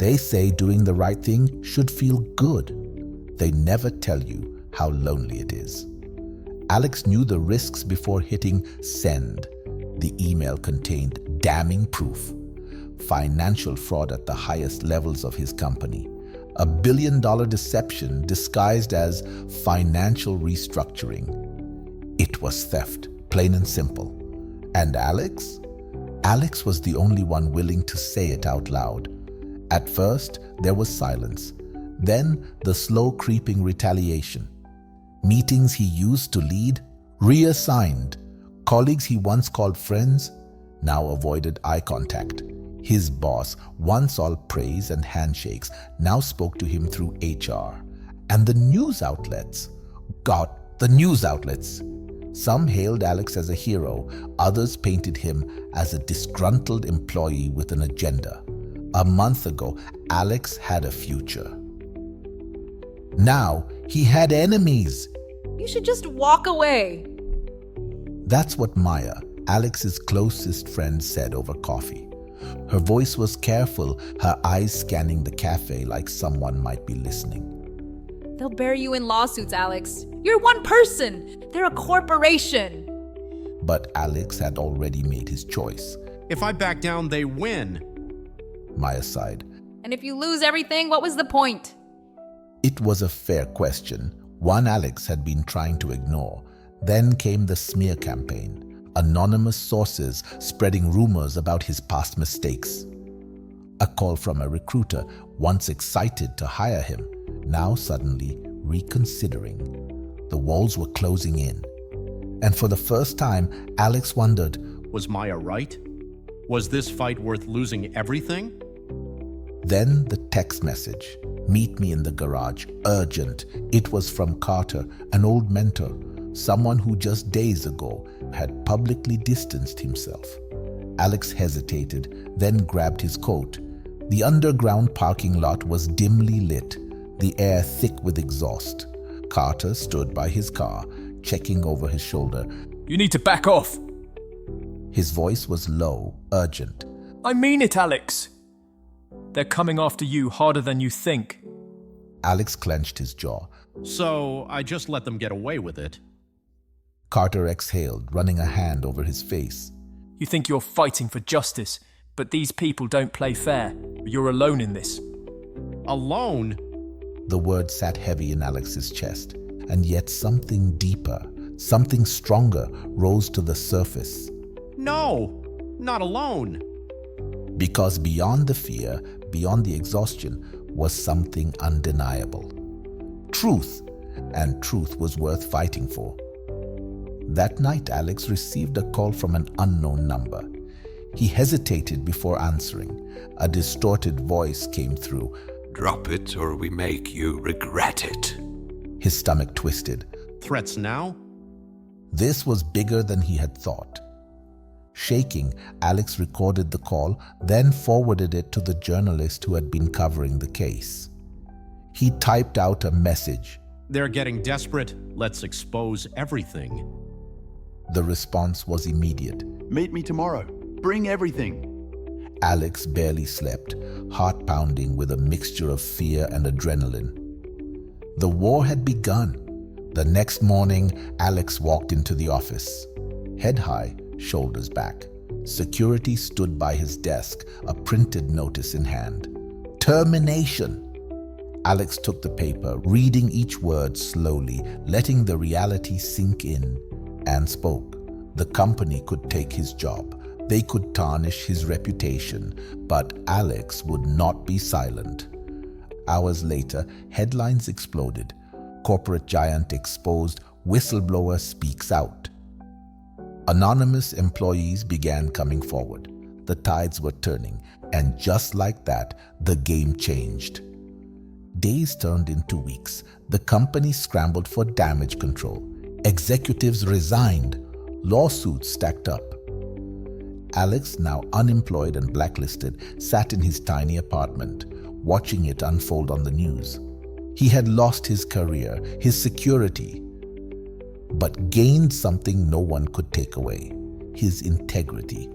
They say doing the right thing should feel good. They never tell you how lonely it is. Alex knew the risks before hitting send. The email contained damning proof. Financial fraud at the highest levels of his company. $1 billion deception disguised as financial restructuring. It was theft, plain and simple. And Alex? Alex was the only one willing to say it out loud. At first, there was silence. Then, the slow creeping retaliation. Meetings he used to lead, reassigned. Colleagues he once called friends, now avoided eye contact. His boss, once all praise and handshakes, now spoke to him through HR. And the news outlets. God, the news outlets. Some hailed Alex as a hero, others painted him as a disgruntled employee with an agenda. A month ago, Alex had a future. Now, he had enemies. You should just walk away. That's what Maya, Alex's closest friend, said over coffee. Her voice was careful, her eyes scanning the cafe like someone might be listening. They'll bury you in lawsuits, Alex. You're one person. They're a corporation. But Alex had already made his choice. If I back down, they win. Maya sighed. And if you lose everything, what was the point? It was a fair question, one Alex had been trying to ignore. Then came the smear campaign, anonymous sources spreading rumors about his past mistakes. A call from a recruiter, once excited to hire him, now suddenly reconsidering. The walls were closing in. And for the first time, Alex wondered, was Maya right? Was this fight worth losing everything? Then the text message. Meet me in the garage, urgent. It was from Carter, an old mentor, someone who just days ago had publicly distanced himself. Alex hesitated, then grabbed his coat. The underground parking lot was dimly lit, the air thick with exhaust. Carter stood by his car, checking over his shoulder. You need to back off. His voice was low, urgent. I mean it, Alex. They're coming after you harder than you think. Alex clenched his jaw. So I just let them get away with it. Carter exhaled, running a hand over his face. You think you're fighting for justice, but these people don't play fair. You're alone in this. Alone? The word sat heavy in Alex's chest, and yet something deeper, something stronger rose to the surface. No, not alone. Because beyond the fear, beyond the exhaustion, was something undeniable. Truth, and truth was worth fighting for. That night, Alex received a call from an unknown number. He hesitated before answering. A distorted voice came through. Drop it or we make you regret it. His stomach twisted. Threats now? This was bigger than he had thought. Shaking, Alex recorded the call, then forwarded it to the journalist who had been covering the case. He typed out a message. They're getting desperate. Let's expose everything. The response was immediate. Meet me tomorrow. Bring everything. Alex barely slept, heart pounding with a mixture of fear and adrenaline. The war had begun. The next morning, Alex walked into the office. Head high, shoulders back. Security stood by his desk, a printed notice in hand. Termination! Alex took the paper, reading each word slowly, letting the reality sink in, and spoke. The company could take his job. They could tarnish his reputation, but Alex would not be silent. Hours later, headlines exploded. Corporate giant exposed, whistleblower speaks out. Anonymous employees began coming forward. The tides were turning, and just like that, the game changed. Days turned into weeks. The company scrambled for damage control. Executives resigned. Lawsuits stacked up. Alex, now unemployed and blacklisted, sat in his tiny apartment, watching it unfold on the news. He had lost his career, his security, but gained something no one could take away: his integrity.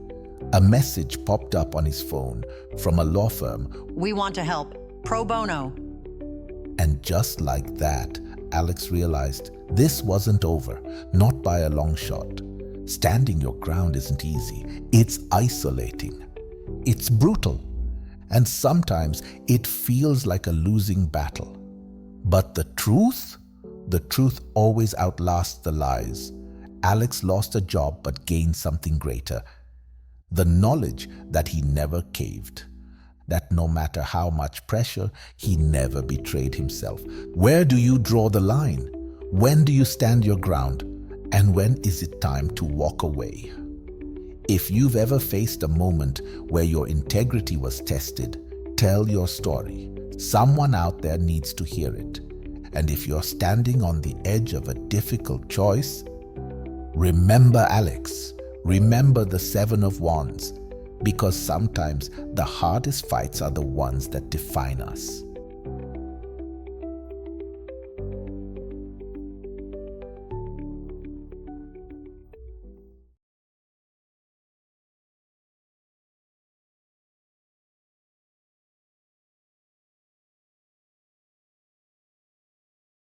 A message popped up on his phone from a law firm, We want to help. Pro bono. and just like that, Alex realized this wasn't over, not by a long shot. Standing your ground isn't easy. It's isolating. It's brutal. And sometimes it feels like a losing battle. But the truth always outlasts the lies. Alex lost a job but gained something greater. The knowledge that he never caved. That no matter how much pressure, he never betrayed himself. Where do you draw the line? When do you stand your ground? And when is it time to walk away? If you've ever faced a moment where your integrity was tested, tell your story. Someone out there needs to hear it. And if you're standing on the edge of a difficult choice, remember Alex. Remember the Seven of Wands. Because sometimes the hardest fights are the ones that define us.